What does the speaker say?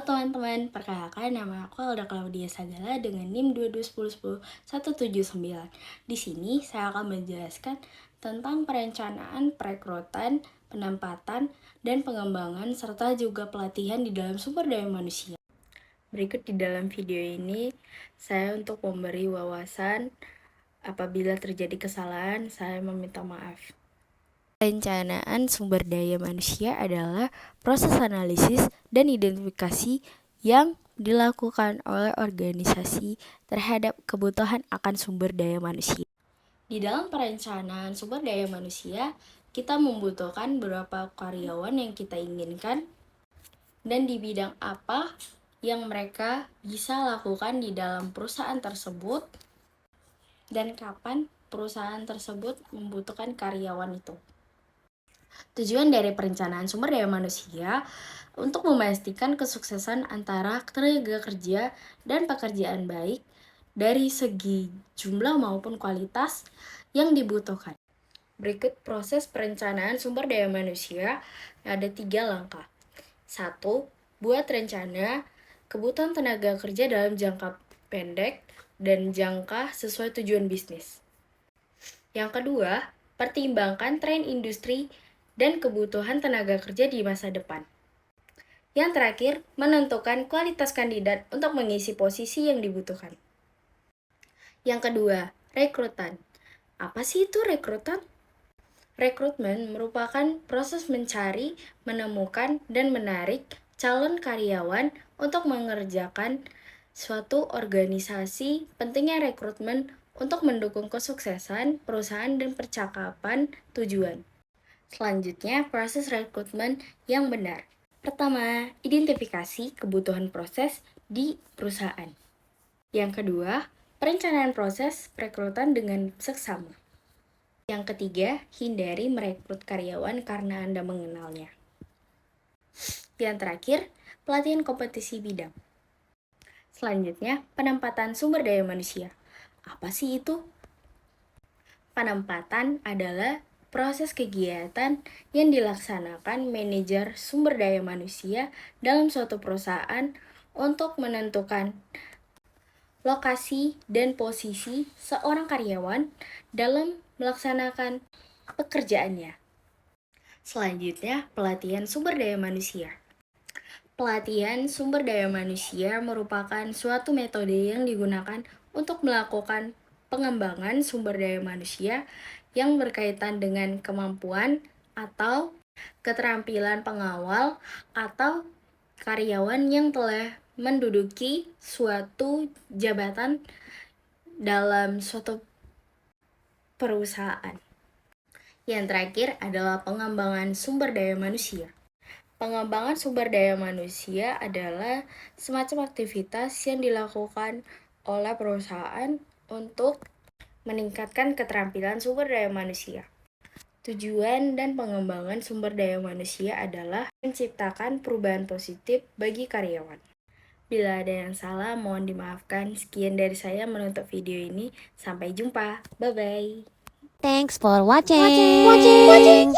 Halo teman-teman, perkenalkan nama aku Alda Claudia Sagala dengan NIM 2210179. Di sini saya akan menjelaskan tentang perencanaan, perekrutan, penempatan, dan pengembangan serta juga pelatihan di dalam sumber daya manusia. Berikut di dalam video ini saya untuk memberi wawasan. Apabila terjadi kesalahan, saya meminta maaf. Perencanaan sumber daya manusia adalah proses analisis dan identifikasi yang dilakukan oleh organisasi terhadap kebutuhan akan sumber daya manusia. Di dalam perencanaan sumber daya manusia, kita membutuhkan beberapa karyawan yang kita inginkan dan di bidang apa yang mereka bisa lakukan di dalam perusahaan tersebut dan kapan perusahaan tersebut membutuhkan karyawan itu. Tujuan dari perencanaan sumber daya manusia untuk memastikan kesuksesan antara tenaga kerja dan pekerjaan baik dari segi jumlah maupun kualitas yang dibutuhkan. Berikut proses perencanaan sumber daya manusia, ada 3 langkah. 1. Buat rencana kebutuhan tenaga kerja dalam jangka pendek dan jangka sesuai tujuan bisnis. Yang kedua, pertimbangkan tren industri dan kebutuhan tenaga kerja di masa depan. Yang terakhir, menentukan kualitas kandidat untuk mengisi posisi yang dibutuhkan. Yang kedua, rekrutan. Apa sih itu rekrutan? Rekrutmen merupakan proses mencari, menemukan, dan menarik calon karyawan untuk mengerjakan suatu organisasi. Pentingnya rekrutmen untuk mendukung kesuksesan perusahaan dan percakapan tujuan. Selanjutnya, proses rekrutmen yang benar. Pertama, identifikasi kebutuhan proses di perusahaan. Yang kedua, perencanaan proses perekrutan dengan seksama. Yang ketiga, hindari merekrut karyawan karena Anda mengenalnya. Yang terakhir, pelatihan kompetisi bidang. Selanjutnya, penempatan sumber daya manusia. Apa sih itu? Penempatan adalah proses kegiatan yang dilaksanakan manajer sumber daya manusia dalam suatu perusahaan untuk menentukan lokasi dan posisi seorang karyawan dalam melaksanakan pekerjaannya. Selanjutnya, pelatihan sumber daya manusia. Pelatihan sumber daya manusia merupakan suatu metode yang digunakan untuk melakukan pengembangan sumber daya manusia yang berkaitan dengan kemampuan atau keterampilan pengawal atau karyawan yang telah menduduki suatu jabatan dalam suatu perusahaan. Yang terakhir adalah pengembangan sumber daya manusia. Pengembangan sumber daya manusia adalah semacam aktivitas yang dilakukan oleh perusahaan untuk meningkatkan keterampilan sumber daya manusia. Tujuan dan pengembangan sumber daya manusia adalah menciptakan perubahan positif bagi karyawan. Bila ada yang salah, mohon dimaafkan. Sekian dari saya menutup video ini. Sampai jumpa. Bye-bye. Thanks for watching.